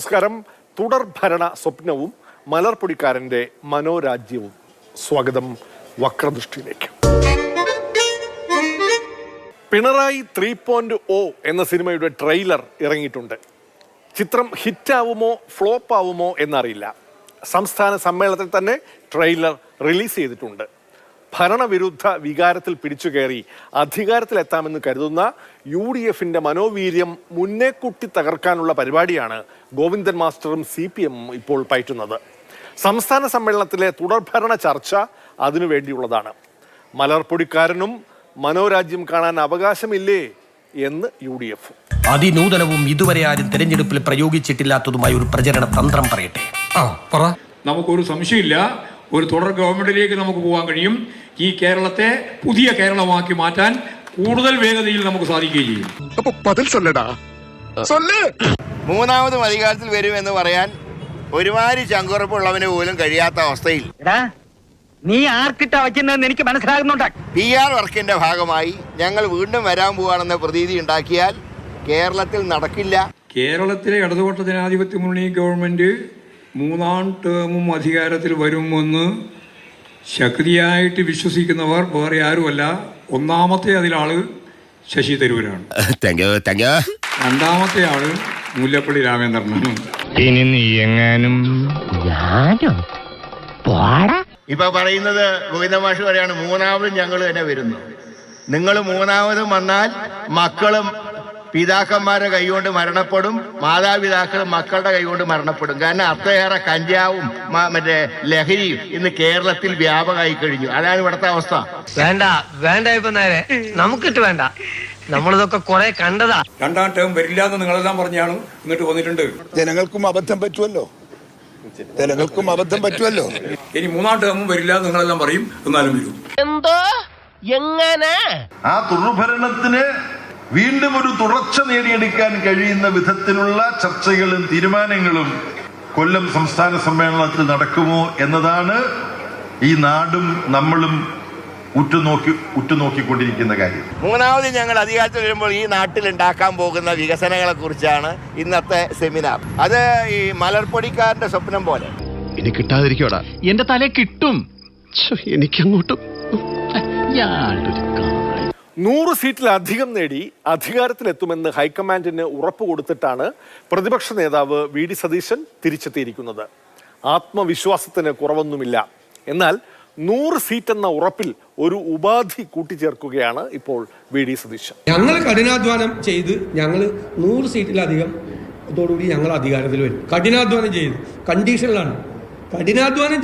നമസ്കാരം. തുടർഭരണ സ്വപ്നവും മലർപ്പൊടിക്കാരന്റെ മനോരാജ്യവും. സ്വാഗതം വക്രദൃഷ്ടിയിലേക്ക്. പിണറായി 3.0 എന്ന സിനിമയുടെ ട്രെയിലർ ഇറങ്ങിയിട്ടുണ്ട്. ചിത്രം ഹിറ്റാവുമോ ഫ്ലോപ്പ് ആവുമോ എന്നറിയില്ല. സംസ്ഥാന സമ്മേളനത്തിൽ തന്നെ ട്രെയിലർ റിലീസ് ചെയ്തിട്ടുണ്ട്. ഭരണവിരുദ്ധ വികാരത്തിൽ പിടിച്ചുകയറി അധികാരത്തിലെത്താമെന്ന് കരുതുന്ന UDFന്റെ മനോവീര്യം മുന്നേക്കുട്ടി തകർക്കാനുള്ള പരിപാടിയാണ് ഗോവിന്ദൻ മാസ്റ്ററും CPM ഇപ്പോൾ പയറ്റുന്നത്. സംസ്ഥാന സമ്മേളനത്തിലെ തുടർഭരണ ചർച്ച അതിനുവേണ്ടിയുള്ളതാണ്. മലർപ്പൊടിക്കാരനും മനോരാജ്യം കാണാൻ അവകാശമില്ലേ എന്ന് UDF. അതിനൂതനവും ഇതുവരെ ആരും തെരഞ്ഞെടുപ്പിൽ പ്രയോഗിച്ചിട്ടില്ലാത്തതുമായ ഒരു പ്രചരണ തന്ത്രം പറയട്ടെ. നമുക്കൊരു സംശയമില്ല, ഒരു തുടർ ഗവൺമെന്റിലേക്ക് നമുക്ക് പോകാൻ കഴിയും. ഈ കേരളത്തെ പുതിയ കേരളമാക്കി മാറ്റാൻ കൂടുതൽ വേഗതയിൽ നമുക്ക് സാധിക്കുകയും ചെയ്യും. മൂന്നാമതും അധികാരത്തിൽ വരുമെന്ന് പറയാൻ ഒരുമാതിരി ചങ്കുറപ്പുള്ളവന് പോലും കഴിയാത്ത അവസ്ഥയിൽ നീ ആർക്കിട്ടാ വയ്ക്കുന്നതെന്ന് എനിക്ക് മനസ്സിലാകുന്നുണ്ട്. PR വർക്കിന്റെ ഭാഗമായി ഞങ്ങൾ വീണ്ടും വരാൻ പോവാണെന്ന പ്രതീതി ഉണ്ടാക്കിയാൽ കേരളത്തിൽ നടക്കില്ല. കേരളത്തിലെ ഇടതുപക്ഷ ജനാധിപത്യ മുന്നണി ഗവൺമെന്റ് മൂന്നാം ടേമും അധികാരത്തിൽ വരുമെന്ന് ശക്തിയായിട്ട് വിശ്വസിക്കുന്നവർ വേറെ ആരുമല്ല. ഒന്നാമത്തെ അതിലാള് ശശി തരൂരാണ്. രണ്ടാമത്തെ ആള് മുല്ലപ്പള്ളി രാമേന്ദ്രനാണ്. ഇനി നീ എങ്ങാനും ഇപ്പൊ പറയുന്നത് ഗോവിന്ദമാഷ് പറയാണ് മൂന്നാമതും ഞങ്ങൾ തന്നെ വരുന്നു. നിങ്ങൾ മൂന്നാമതും വന്നാൽ മക്കളും പിതാക്കന്മാരുടെ കൈകൊണ്ട് മരണപ്പെടും, മാതാപിതാക്കളും മക്കളുടെ കൈകൊണ്ട് മരണപ്പെടും. കാരണം അത്രയേറെ കഞ്ചാവും മറ്റേ ലഹരിയും ഇന്ന് കേരളത്തിൽ വ്യാപകമായി കഴിഞ്ഞു. അതാണ് ഇവിടുത്തെ അവസ്ഥ. വേണ്ട വേണ്ട, ഇപ്പൊ നേരെ നമുക്കിട്ട് വേണ്ട, നമ്മളിതൊക്കെ കുറെ കണ്ടതാ. രണ്ടാം ടേം വരില്ല എന്ന് നിങ്ങളെല്ലാം പറഞ്ഞാണ് എന്നിട്ട് വന്നിട്ടുണ്ട്. ജനങ്ങൾക്കും അബദ്ധം പറ്റുമല്ലോ. ഇനി മൂന്നാം ടേമും വരില്ല എന്ന് നിങ്ങളെല്ലാം പറയും, എന്നാലും വരും. എന്തോ എങ്ങനെ ആ തുടർഭരണത്തിന് വീണ്ടും ഒരു തുടർച്ച നേടിയെടുക്കാൻ കഴിയുന്ന വിധത്തിലുള്ള ചർച്ചകളും തീരുമാനങ്ങളും കൊല്ലം സംസ്ഥാന സമ്മേളനത്തിൽ നടക്കുമോ എന്നതാണ് ഈ നാടും നമ്മളും ഉറ്റുനോക്കിക്കൊണ്ടിരിക്കുന്ന കാര്യം. മൂന്നാമത് ഞങ്ങൾ അധികാരത്തിൽ വരുമ്പോൾ ഈ നാട്ടിൽ ഉണ്ടാക്കാൻ പോകുന്ന വികസനങ്ങളെ കുറിച്ചാണ് ഇന്നത്തെ സെമിനാർ. അത് ഈ മലർപ്പൊടിക്കാരന്റെ സ്വപ്നം പോലെ ഇനി കിട്ടാതിരിക്കോടാ. എന്റെ തലേ കിട്ടും. എനിക്കങ്ങോട്ടും 100 സീറ്റിലധികം നേടി അധികാരത്തിലെത്തുമെന്ന് ഹൈക്കമാൻഡിന് ഉറപ്പ് കൊടുത്തിട്ടാണ് പ്രതിപക്ഷ നേതാവ് VD സതീശൻ തിരിച്ചെത്തിയിരിക്കുന്നത്. ആത്മവിശ്വാസത്തിന് കുറവൊന്നുമില്ല. എന്നാൽ 100 സീറ്റ് എന്ന ഉറപ്പിൽ ഒരു ഉപാധി കൂട്ടിച്ചേർക്കുകയാണ് ഇപ്പോൾ VD സതീശൻ. ഞങ്ങൾ കഠിനാധ്വാനം ചെയ്ത് ഞങ്ങൾ 100 സീറ്റിലധികം ോടുകൂടി ഞങ്ങൾ അധികാരത്തിൽ വരും. കഠിനാധ്വാനം ചെയ്ത് കണ്ടീഷനിലാണ്. കഠിനാധ്വാനം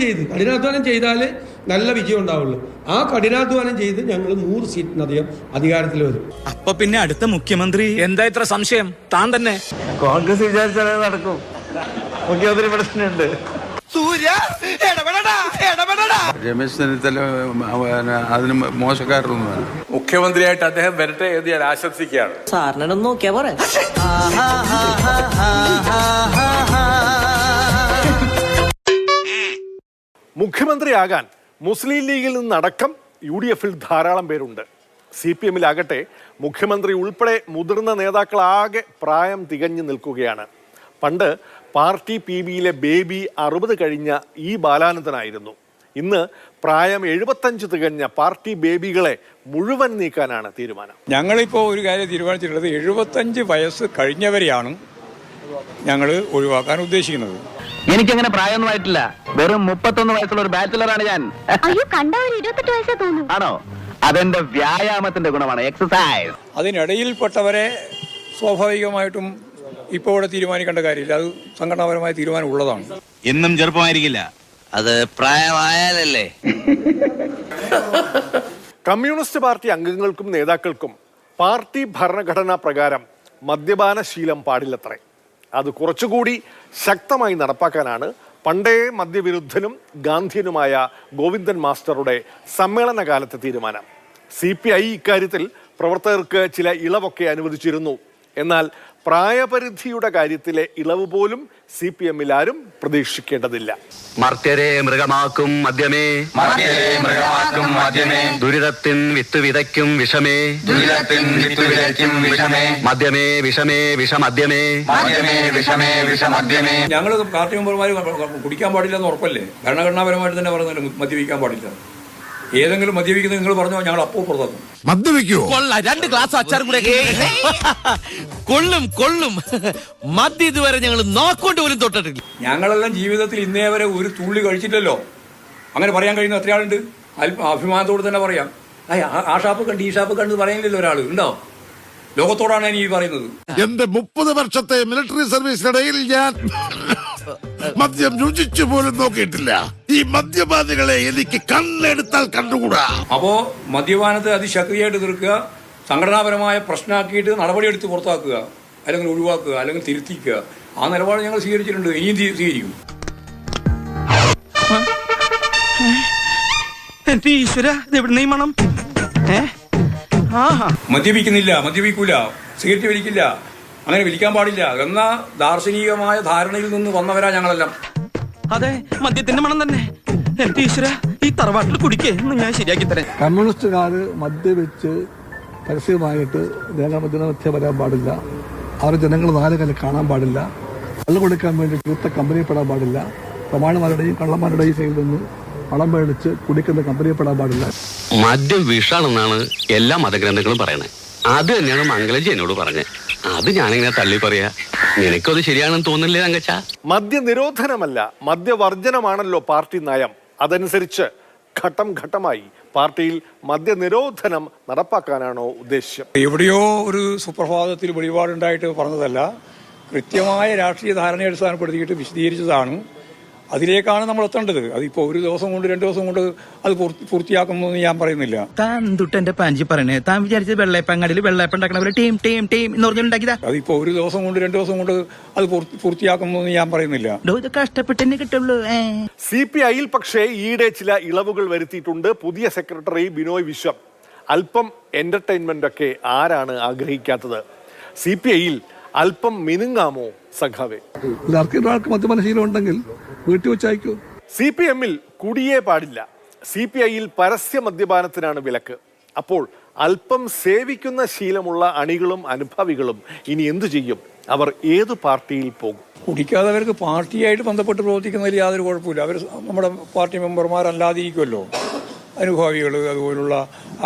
ചെയ്താലേ നല്ല വിജയം ഉണ്ടാവുള്ളൂ. ആ കഠിനാധ്വാനം ചെയ്ത് ഞങ്ങൾ 100 സീറ്റിനധികം അധികാരത്തിൽ വരും. അപ്പൊ പിന്നെ അടുത്ത മുഖ്യമന്ത്രി എന്താ ഇത്ര സംശയം? താൻ തന്നെ. കോൺഗ്രസ് വിചാരിച്ചാലേ നടക്കും. മുഖ്യമന്ത്രി പ്രശ്നമുണ്ട്. രമേശ് ചെന്നിത്തല അതിന് മോശക്കാരൊന്നുമല്ല. മുഖ്യമന്ത്രിയായിട്ട് അദ്ദേഹം വരട്ടെ എന്ന് ഞാൻ ആശംസിക്കുകയാണ്. സാറിനൊന്നും നോക്കിയാ പോരെ. മുഖ്യമന്ത്രിയാകാൻ മുസ്ലിം ലീഗിൽ നിന്നടക്കം UDFിൽ ധാരാളം പേരുണ്ട്. CPMലാകട്ടെ മുഖ്യമന്ത്രി ഉൾപ്പെടെ മുതിർന്ന നേതാക്കളാകെ പ്രായം തികഞ്ഞു നിൽക്കുകയാണ്. പണ്ട് പാർട്ടി PBയിലെ ബേബി 60 കഴിഞ്ഞ ഈ ബാലാനന്ദനായിരുന്നു. ഇന്ന് പ്രായം 75 തികഞ്ഞ പാർട്ടി ബേബികളെ മുഴുവൻ നീക്കാനാണ് തീരുമാനം. ഞങ്ങളിപ്പോൾ ഒരു കാര്യം തീരുമാനിച്ചിട്ടുള്ളത് 75 വയസ്സ് കഴിഞ്ഞവരെയാണ് ഞങ്ങൾ ഒഴിവാക്കാൻ ഉദ്ദേശിക്കുന്നത്. എനിക്കങ്ങനെ പ്രായമൊന്നും ആയിട്ടില്ല. വെറും 31 വയസ്സുള്ള ഒരു ബാച്ചിലറാണ് ഞാൻ. ആണോ? അതെന്റെ വ്യായാമത്തിന്റെ ഗുണമാണ്, എക്സസൈസ്. അതിനിടയിൽപ്പെട്ടവരെ സ്വാഭാവികമായിട്ടും ഇപ്പോൾ ഇവിടെ തീരുമാനിക്കേണ്ട കാര്യമില്ല. അത് സംഘടനാപരമായ തീരുമാനം ഉള്ളതാണ്. എന്നും ചെറുപ്പമായിരിക്കില്ല, അത് പ്രായമായാലല്ലേ. കമ്മ്യൂണിസ്റ്റ് പാർട്ടി അംഗങ്ങൾക്കും നേതാക്കൾക്കും പാർട്ടി ഭരണഘടനാ പ്രകാരം മദ്യപാന ശീലം പാടില്ലത്രേ. അത് കുറച്ചുകൂടി ശക്തമായി നടപ്പാക്കാനാണ് പണ്ടേ മദ്യവിരുദ്ധനും ഗാന്ധിയനുമായ ഗോവിന്ദൻ മാസ്റ്ററുടെ സമ്മേളനകാലത്തെ തീരുമാനം. CPI ഇക്കാര്യത്തിൽ പ്രവർത്തകർക്ക് ചില ഇളവൊക്കെ അനുവദിച്ചിരുന്നു. എന്നാൽ പ്രായപരിധിയുടെ കാര്യത്തിലെ ഇളവ് പോലും CPM-ൽ ആരും പ്രതീക്ഷിക്കേണ്ടതില്ല. മർത്യരെ മൃഗമാക്കും മദ്യമേ, ദുരിതത്തിൻ വിത്ത് വിതയ്ക്കും വിഷമേ, മദ്യമേ വിഷമേ വിഷമദ്യമേ, ഞങ്ങൾ പാർട്ടി മെമ്പർമാർ കുടിക്കാൻ പാടില്ല എന്ന് ഉറപ്പല്ലേ? ഭരണഘടനാപരമായിട്ട് തന്നെ പറയുന്നല്ലോ മദ്യപിക്കാൻ പാടില്ല. ഏതെങ്കിലും മദ്യപിക്കുന്നത് നിങ്ങൾ പറഞ്ഞോ, ഞങ്ങൾ അപ്പോൾ പുറത്താക്കും. മദ്യപിക്കോ? 2 ഗ്ലാസ് അച്ചാറും കൂടെ കൊള്ളും മദ്യം ഇതുവരെ ഞങ്ങൾ നോക്കൊണ്ട് പോലും തൊട്ടിട്ടില്ല. ഞങ്ങളെല്ലാം ജീവിതത്തിൽ ഇന്നേ വരെ ഒരു തുള്ളി കഴിച്ചില്ലല്ലോ. അങ്ങനെ പറയാൻ കഴിയുന്ന എത്ര ആളുണ്ട്? അഭിമാനത്തോട് തന്നെ പറയാം. ആ ഷാപ്പ് കണ്ട് ഈ ഷാപ്പ് കണ്ട് പറയാനില്ലല്ലോ ഒരാൾ ഉണ്ടോ? ലോകത്തോടാണ് ഞാൻ ഈ പറയുന്നത്. എന്റെ 30 വർഷത്തെ മിലിറ്ററി സർവീസിനിടയിൽ ഞാൻ മദ്യം രുചിച്ചു പോലും നോക്കിയിട്ടില്ല. ഈ മദ്യപാനികളെ എനിക്ക് കണ്ണെടുത്താൽ കണ്ടുകൂടാ. അപ്പോ മദ്യപാനത്തെ അതിശക്തിയായിട്ട് എതിർക്കുക, സംഘടനാപരമായ പ്രശ്നമാക്കിയിട്ട് നടപടിയെടുത്ത് പുറത്താക്കുക, അല്ലെങ്കിൽ ഒഴിവാക്കുക, അല്ലെങ്കിൽ തിരുത്തിക്കുക. ആ നിലപാട് ഞങ്ങൾ സ്വീകരിച്ചിട്ടുണ്ട്, ഇനിയും സ്വീകരിക്കും. മദ്യപിക്കൂല, സിഗരറ്റ് വലിക്കില്ല, അങ്ങനെ വലിക്കാൻ പാടില്ല എന്ന ദാർശനികമായ ധാരണയിൽ നിന്ന് വന്നവരാ ഞങ്ങളെല്ലാം. അതെ, മദ്യത്തിന്റെ മണം തന്നെ. എന്റെ ഈശ്വര, ഈ തറവാട്ടിൽ കുടിക്കേ ഞാൻ ശരിയാക്കി തരാം. കമ്മ്യൂണിസ്റ്റുകാര് മദ്യപിച്ച് പരസ്യമായിട്ട് ജനമധ്യ വരാൻ പാടില്ല. അവർ ജനങ്ങൾ 4 കാലം കാണാൻ പാടില്ല. കള്ളു കൊടുക്കാൻ വേണ്ടി ചൂത്ത കമ്പനിപ്പെടാൻ പാടില്ല. പ്രമാണിമാരുടെയും കള്ളന്മാരുടെയും സൈഡിൽ നിന്ന് പണം മേടിച്ച് കുടിക്കുന്ന കമ്പനിപ്പെടാൻ പാടില്ല. മദ്യം വിഷാണെന്നാണ് എല്ലാ മതഗ്രന്ഥങ്ങളും പറയണേ. അത് തന്നെയാണ് മംഗലജി എന്നോട് പറഞ്ഞത്. അത് ഞാനിങ്ങനെ തള്ളി പറയാ. നിനക്കത് ശരിയാണെന്ന് തോന്നില്ലേ തങ്കച്ച? മദ്യനിരോധനമല്ല, മദ്യവർജനമാണല്ലോ പാർട്ടി നയം. അതനുസരിച്ച് ഘട്ടം ഘട്ടമായി പാർട്ടിയിൽ മദ്യനിരോധനം നടപ്പാക്കാനാണോ ഉദ്ദേശ്യം? എവിടെയോ ഒരു സുപ്രഭാതത്തിൽ വെളിപാടുണ്ടായിട്ട് പറഞ്ഞതല്ല, കൃത്യമായ രാഷ്ട്രീയ ധാരണയെ അടിസ്ഥാനപ്പെടുത്തിയിട്ട് വിശദീകരിച്ചതാണ്. അതിലേക്കാണ് നമ്മൾ എത്തേണ്ടത്. അതിപ്പോ ഒരു ദിവസം കൊണ്ട് 2 ദിവസം കൊണ്ട് അത് പൂർത്തിയാക്കുമെന്ന് ഞാൻ പറയുന്നില്ല. താൻ തൊട്ടെന്റെ പാഞ്ചി പറയണേ, താൻ വിചാരിച്ചത് വെള്ളയപ്പങ്ങാടിയിൽ വെള്ളയപ്പം ഉണ്ടാക്കണ ടീം ടീം ടീം എന്ന് പറഞ്ഞുണ്ടാക്കിയതാ. അതിപ്പോ ഒരു ദിവസം കൊണ്ട് 2 ദിവസം കൊണ്ട് അത് പൂർത്തിയാക്കുമെന്ന് ഞാൻ പറയുന്നില്ല. ഇത് കഷ്ടപ്പെട്ടെന്നെ കിട്ടുള്ളൂ. CPI-ൽ പക്ഷേ ഈയിടെ ചില ഇളവുകൾ വരുത്തിയിട്ടുണ്ട്. പുതിയ സെക്രട്ടറി ബിനോയ് വിശ്വം. അല്പം എന്റർടൈൻമെന്റ് ഒക്കെ ആരാണ് ആഗ്രഹിക്കാത്തത്? CPI-ൽ അല്പം മിനുങ്ങാമോ സഖാവേ? മദ്യപാനശീലം ഉണ്ടെങ്കിൽ വീട്ടിൽ വെച്ചയക്കൂ. CPM-ൽ കുടിയേ പാടില്ല. CPI-ൽ പരസ്യ മദ്യപാനത്തിനാണ് വിലക്ക്. അപ്പോൾ അല്പം സേവിക്കുന്ന ശീലമുള്ള അണികളും അനുഭാവികളും ഇനി എന്തു ചെയ്യും? അവർ ഏതു പാർട്ടിയിൽ പോകും? കുടിക്കാത്തവർക്ക് പാർട്ടിയായിട്ട് ബന്ധപ്പെട്ട് പ്രവർത്തിക്കുന്നതിൽ യാതൊരു കുഴപ്പമില്ല. അവർ നമ്മുടെ പാർട്ടി മെമ്പർമാരല്ലാതിരിക്കുമല്ലോ. അനുഭാവികൾ അതുപോലുള്ള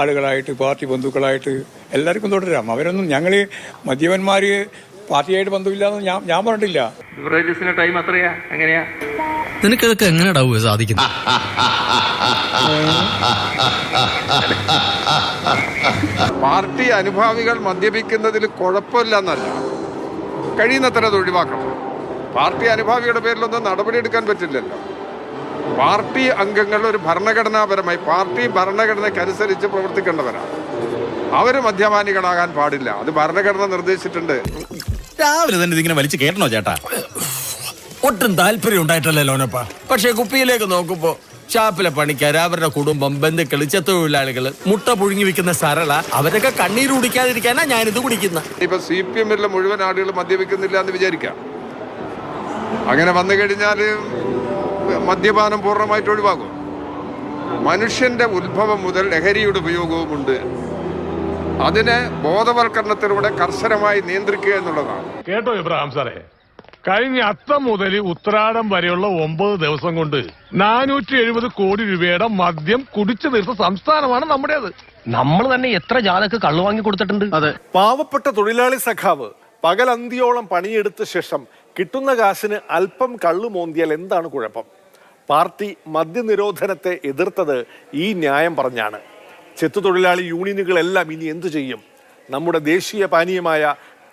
ആളുകളായിട്ട് പാർട്ടി ബന്ധുക്കളായിട്ട് എല്ലാവർക്കും തുടരാം. അവരൊന്നും ഞങ്ങൾ മദ്യപന്മാർ പാർട്ടിയായിട്ട് ബന്ധമില്ലാന്ന് ഞാൻ പറഞ്ഞിട്ടില്ല. ടൈം അത്രയാ? എങ്ങനെയാ നിനക്കതൊക്കെ എങ്ങനെയാ സാധിക്കുന്നത്? പാർട്ടി അനുഭാവികൾ മദ്യപിക്കുന്നതിൽ കുഴപ്പമില്ലെന്നല്ല, കഴിയുന്നത്ര അത് ഒഴിവാക്കണം. പാർട്ടി അനുഭാവിയുടെ പേരിലൊന്നും നടപടിയെടുക്കാൻ പറ്റില്ലല്ലോ. പാർട്ടി അംഗങ്ങൾ ഒരു ഭരണഘടനാപരമായി പാർട്ടി ഭരണഘടനയ്ക്കനുസരിച്ച് പ്രവർത്തിക്കേണ്ടവരാണ്. അവർ മദ്യപാനികളാകാൻ പാടില്ല. അത് ഭരണഘടന നിർദ്ദേശിച്ചിട്ടുണ്ട്. രാവിലെ തന്നെ ഇതിങ്ങനെ വലിച്ചു കേട്ടണോ ചേട്ടാ? ഒട്ടും താല്പര്യം ഉണ്ടായിട്ടല്ലേ ലോനപ്പ. പക്ഷെ കുപ്പിയിലേക്ക് നോക്കുമ്പോ ഷാപ്പിലെ പണിക്കാർ, അവരുടെ കുടുംബം, ബന്ധുക്കള്, ചെത്തൊഴിലാളികള്, മുട്ട പുഴുങ്ങി വെക്കുന്ന സരള, അവരൊക്കെ കണ്ണീര് കുടിക്കാതിരിക്കാനാ ഞാനിത് കുടിക്കുന്ന. ഇപ്പൊ CPM-ലെ മുഴുവൻ ആളുകൾ മദ്യപിക്കുന്നില്ല എന്ന് വിചാരിക്കാം. അങ്ങനെ വന്നു കഴിഞ്ഞാൽ മദ്യപാനം പൂർണ്ണമായിട്ട് ഒഴിവാകും. മനുഷ്യന്റെ ഉത്ഭവം മുതൽ ലഹരിയുടെ ഉപയോഗവുമുണ്ട്. അതിനെ ബോധവൽക്കരണത്തിലൂടെ കർശനമായി നിയന്ത്രിക്കുക എന്നുള്ളതാണ്. കേട്ടോ ഇബ്രാഹിം സാറേ, കഴിഞ്ഞ അത്തം മുതൽ ഉത്രാടം വരെയുള്ള 9 ദിവസം കൊണ്ട് 470 കോടി രൂപയുടെ മദ്യം കുടിച്ചു തീർത്ത സംസ്ഥാനമാണ് നമ്മുടേത്. നമ്മൾ തന്നെ എത്ര ജാഥക്ക് കള്ളു വാങ്ങി കൊടുത്തിട്ടുണ്ട്. അതെ, പാവപ്പെട്ട തൊഴിലാളി സഖാവ് പകലന്തിയോളം പണിയെടുത്ത ശേഷം കിട്ടുന്ന കാശിന് അല്പം കള്ളു മോന്തിയാൽ എന്താണ് കുഴപ്പം? പാർട്ടി മദ്യനിരോധനത്തെ എതിർത്തത് ഈ ന്യായം പറഞ്ഞാണ്. ചെത്തുതൊഴിലാളി യൂണിയനുകളെല്ലാം ഇനി എന്തു ചെയ്യും? നമ്മുടെ ദേശീയ പാനീയമായ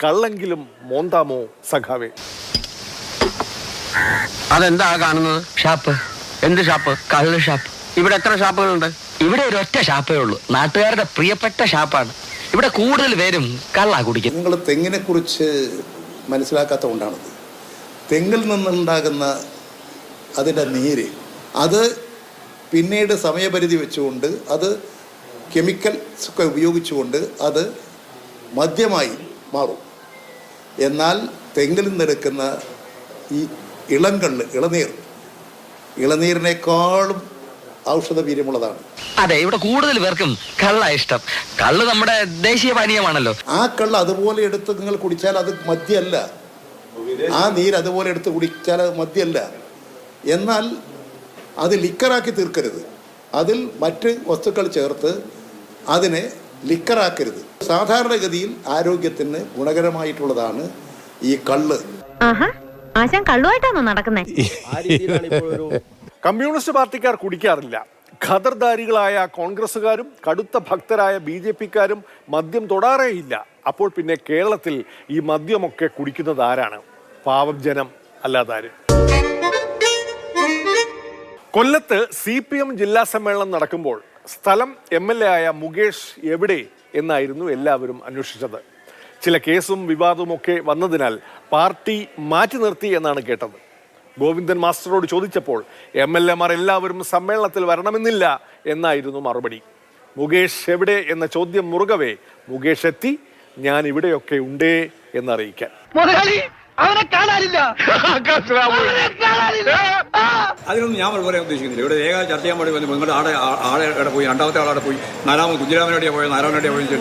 കള്ളെങ്കിലും മോന്താമോ സഖാവേ? അതെന്താ കാണുന്നത്? ഷാപ്പ്. എന്ത് ഷാപ്പ്? കള്ള് ഷാപ്പ്. ഇവിടെ എത്ര ഷാപ്പുകളുണ്ട്? ഇവിടെ ഒരൊറ്റ ഷാപ്പേ ഉള്ളൂ. നാട്ടുകാരുടെ പ്രിയപ്പെട്ട ഷാപ്പാണ്. ഇവിടെ കൂടുതൽ പേരും കള്ളാ കുടിക്കും. നിങ്ങൾ തെങ്ങിനെ കുറിച്ച് മനസ്സിലാക്കാത്ത കൊണ്ടാണത്. തെങ്ങിൽ നിന്നുണ്ടാകുന്ന അതിൻ്റെ നീര് അത് പിന്നീട് സമയപരിധി വെച്ചുകൊണ്ട് അത് കെമിക്കൽസ് ഒക്കെ ഉപയോഗിച്ചുകൊണ്ട് അത് മദ്യമായി മാറും. എന്നാൽ തെങ്ങിൽ നിന്നെടുക്കുന്ന ഈ ഇളങ്കള്ള് ഇളനീരിനേക്കാളും ഔഷധ വീര്യമുള്ളതാണ്. അതെ, ഇവിടെ കൂടുതൽ പേർക്കും കള്ള ഇഷ്ടം. കള്ള് നമ്മുടെ ദേശീയ പാനീയമാണല്ലോ. ആ കള്ള് അതുപോലെ എടുത്ത് നിങ്ങൾ കുടിച്ചാൽ അത് മദ്യമല്ല. ആ നീര് അതുപോലെ എടുത്ത് കുടിച്ചാൽ അത് മദ്യമല്ല. എന്നാൽ അത് ലിക്കറാക്കി തീർക്കരുത്. അതിൽ മറ്റ് വസ്തുക്കൾ ചേർത്ത് അതിനെ ലിക്കറാക്കരുത്. സാധാരണഗതിയിൽ ആരോഗ്യത്തിന് ഗുണകരമായിട്ടുള്ളതാണ് ഈ കള്ള്. കള്ളുമായിട്ടാണോ നടക്കുന്നത്? കമ്മ്യൂണിസ്റ്റ് പാർട്ടിക്കാർ കുടിക്കാറില്ല. ഖദർദാരികളായ കോൺഗ്രസുകാരും കടുത്ത ഭക്തരായ BJP-ക്കാരും മദ്യം തൊടാറേയില്ല. അപ്പോൾ പിന്നെ കേരളത്തിൽ ഈ മദ്യമൊക്കെ കുടിക്കുന്നത് ആരാണ്? പാവം ജനം അല്ലാതാര്? കൊല്ലത്ത് CPM ജില്ലാ സമ്മേളനം നടക്കുമ്പോൾ സ്ഥലം MLA ആയ മുകേഷ് എവിടെ എന്നായിരുന്നു എല്ലാവരും അന്വേഷിച്ചത്. ചില കേസും വിവാദവും ഒക്കെ വന്നതിനാൽ പാർട്ടി മാറ്റി നിർത്തി എന്നാണ് കേട്ടത്. ഗോവിന്ദൻ മാസ്റ്ററോട് ചോദിച്ചപ്പോൾ MLA-മാർ എല്ലാവരും സമ്മേളനത്തിൽ വരണമെന്നില്ല എന്നായിരുന്നു മറുപടി. മുകേഷ് എവിടെ എന്ന ചോദ്യം മുറുകവേ മുകേഷ് എത്തി. ഞാൻ ഇവിടെയൊക്കെ ഉണ്ടേ എന്നറിയിക്കാൻ. അവനെ കാണാനില്ല. അതിനൊന്നും ഞാൻ പറയാൻ ഉദ്ദേശിക്കുന്നില്ല. ഇവിടെ ഏക ചർച്ച ചെയ്യാൻ വേണ്ടി വന്നു. നിങ്ങളുടെ ആടെ പോയി, രണ്ടാമത്തെ ആളാടെ പോയി, നാലാമത് കുഞ്ഞിരാമനോടെയാണ് പോയത്, നാരായണോടെയാണ് പോയത്.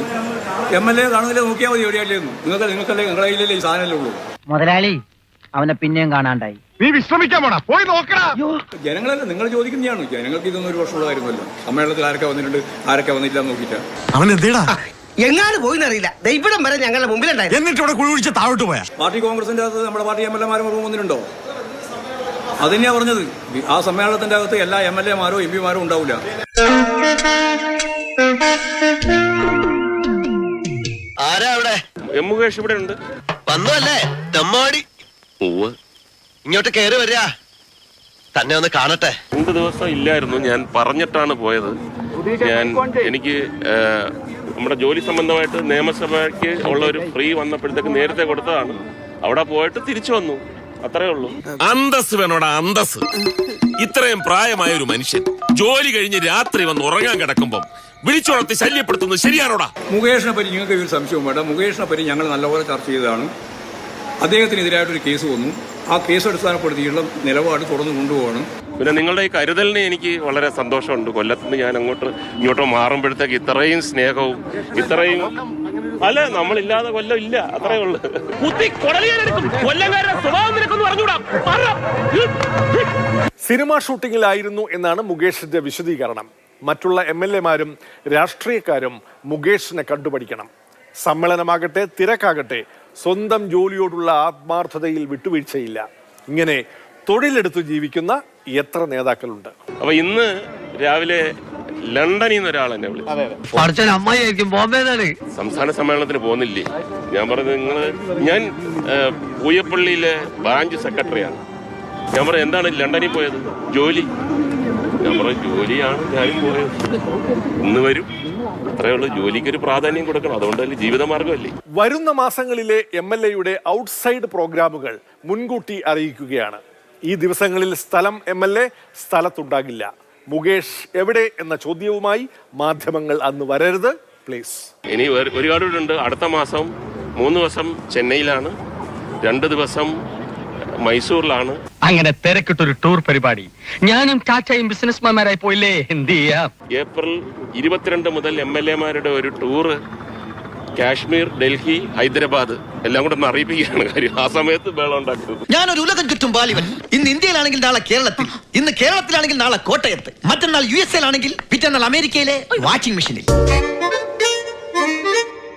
MLA കാണുന്നില്ല, നോക്കിയാൽ മതി എവിടെയായിരുന്നു. നിങ്ങൾക്കല്ലേ നിങ്ങളുടെ കയ്യിലല്ലേ ഈ സാധനമല്ലേ ഉള്ളൂ. മുതലാളി അവനെ പിന്നെയും കാണാണ്ടായി. നീ വിശ്രമിക്കാൻ പോണ, പോയി നോക്കടാ. ജനങ്ങളല്ല, നിങ്ങൾ ചോദിക്കുന്നതാണ്. ജനങ്ങൾക്ക് ഇതൊന്നും ഒരു വർഷമുള്ള കാര്യമല്ലോ. സമ്മേളനത്തിൽ ആരൊക്കെ വന്നിട്ടുണ്ട്, ആരൊക്കെ വന്നില്ല നോക്കിയിട്ട് അവൻ എന്തേടാ എങ്ങാനും പോയിന്നറിയില്ല. ഇവിടം വരെ ഞങ്ങളുടെ മുമ്പിലുണ്ടായിരുന്നു. എന്നിട്ട് ഇവിടെ കുഴി കുഴിച്ച് താഴോട്ട് പോയാ. പാർട്ടി കോൺഗ്രസിന്റെ അകത്ത് നമ്മുടെ പാർട്ടി MLA-മാരും വന്നിട്ടുണ്ടോ? അത് തന്നെയാ പറഞ്ഞത്. ആ സമ്മേളനത്തിന്റെ അകത്ത് എല്ലാ MLA-മാരോ MP-മാരോ ഉണ്ടാവില്ല. ആരാ അവിടെ? മുകേഷ് ഇവിടെ ഉണ്ട്. വന്നല്ലേ തെമ്മാടി? ഇങ്ങോട്ട് കയറി വരിക, തന്നെ ഒന്ന് കാണട്ടെ. 2 ദിവസം ഇല്ലായിരുന്നു, ഞാൻ പറഞ്ഞിട്ടാണ് പോയത്. എനിക്ക് നമ്മുടെ ജോലി സംബന്ധമായിട്ട് നിയമസഭയ്ക്ക് ഉള്ള ഒരു ഫ്രീ വന്നപ്പോഴത്തേക്ക് നേരത്തെ കൊടുത്തതാണ്. അവിടെ പോയിട്ട് തിരിച്ചു വന്നു, അത്രേ ഉള്ളൂ. അന്തസ് വേണോടാ, അന്തസ്. ഇത്രയും പ്രായമായ ഒരു മനുഷ്യൻ ജോലി കഴിഞ്ഞ് രാത്രി വന്ന് ഉറങ്ങാൻ കിടക്കുമ്പം വിളിച്ചുണർത്തി ശല്യപ്പെടുത്തുന്നത് ശരിയാണോടാ? മുകേഷിനെ പറ്റി നിങ്ങൾക്ക് ഒരു സംശയവും വേണ്ട. മുകേഷിനെ പറ്റി ഞങ്ങൾ നല്ലപോലെ ചർച്ച ചെയ്തതാണ്. അദ്ദേഹത്തിനെതിരായിട്ടൊരു കേസ് വന്നു. ആ കേസ് അടിസ്ഥാനപ്പെടുത്തിയുള്ള നിലപാട് തുടർന്ന് കൊണ്ടുപോകണം. പിന്നെ നിങ്ങളുടെ ഈ കരുതലിന് എനിക്ക് വളരെ സന്തോഷമുണ്ട്. കൊല്ലത്തുനിന്ന് ഞാൻ ഇങ്ങോട്ട് മാറുമ്പോഴത്തേക്ക് ഇത്രയും സ്നേഹവും ഇത്രയും അല്ല, നമ്മളില്ലാതെ കൊല്ലം ഇല്ല, അത്രേ ഉള്ളു. സിനിമ ഷൂട്ടിങ്ങിലായിരുന്നു എന്നാണ് മുകേഷിന്റെ വിശദീകരണം. മറ്റുള്ള MLA-മാരും രാഷ്ട്രീയക്കാരും മുകേഷിനെ കണ്ടുപഠിക്കണം. സമ്മേളനമാകട്ടെ തിരക്കാകട്ടെ സ്വന്തം ജോലിയോടുള്ള ആത്മാർത്ഥതയിൽ വിട്ടുവീഴ്ചയില്ല. ഇങ്ങനെ തൊഴിലെടുത്ത് ജീവിക്കുന്ന എത്ര നേതാക്കളുണ്ട്. അപ്പൊ ഇന്ന് രാവിലെ ലണ്ടനിൽ നിന്ന് ഒരാൾ എന്നെ വിളിച്ചു. സംസ്ഥാന സമ്മേളനത്തിന് പോകുന്നില്ലേ? ഞാൻ പറഞ്ഞത് ഞാൻ പൂയപ്പള്ളിയിലെ ബ്രാഞ്ച് സെക്രട്ടറിയാണ്. ഞാൻ പറഞ്ഞു എന്താണ് ലണ്ടനിൽ പോയത്? ജോലി. ഞാൻ പറഞ്ഞു ജോലിയാണ് ഞാനും പോയത്, ഇന്ന് വരും, അത്രേ ഉള്ളൂ. ജോലിക്കൊരു പ്രാധാന്യം കൊടുക്കണം, അതുകൊണ്ടല്ലേ ജീവിതമാർഗമല്ലേ. വരുന്ന മാസങ്ങളിലെ MLA-യുടെ ഔട്ട്സൈഡ് പ്രോഗ്രാമുകൾ മുൻകൂട്ടി അറിയിക്കുകയാണ്. ഈ ദിവസങ്ങളിൽ സ്ഥലം MLA സ്ഥലത്തുണ്ടാകില്ല. മുകേഷ് എവിടെ എന്ന ചോദ്യവുമായി മാധ്യമങ്ങൾ അന്ന് വരരുത് പ്ലീസ്. ഇനി ഒരു കാർഡുണ്ട്. അടുത്ത മാസം 3 ദിവസം ചെന്നൈയിലാണ്, 2 ദിവസം മൈസൂരിലാണ്. അങ്ങനെ തിരക്കിട്ടൊരു ടൂർ പരിപാടി. ഞാനും ടാറ്റയും ബിസിനസ്മാൻമാരായി പോയില്ലേ, എന്ത് ചെയ്യാം. ഏപ്രിൽ 22 മുതൽ MLA-മാരുടെ ഒരു ടൂറ് കാശ്മീർ, ഡൽഹി, ഹൈദരാബാദ് എല്ലാം കൂടെ ഒന്ന് അറിയിപ്പിക്കുകയാണ് കാര്യം. ആ സമയത്ത് ബഹളം ഉണ്ടാക്കുന്നത്. ഞാനൊരു ഉലകം ചുറ്റും ബാലിവൻ. ഇന്ന് ഇന്ത്യയിലാണെങ്കിൽ നാളെ കേരളത്തിൽ, ഇന്ന് കേരളത്തിലാണെങ്കിൽ നാളെ കോട്ടയത്ത്, മറ്റന്നാൾ USA-ലാണെങ്കിൽ പിറ്റന്നാൾ അമേരിക്കയിലെ വാഷിംഗ് മെഷീനിൽ.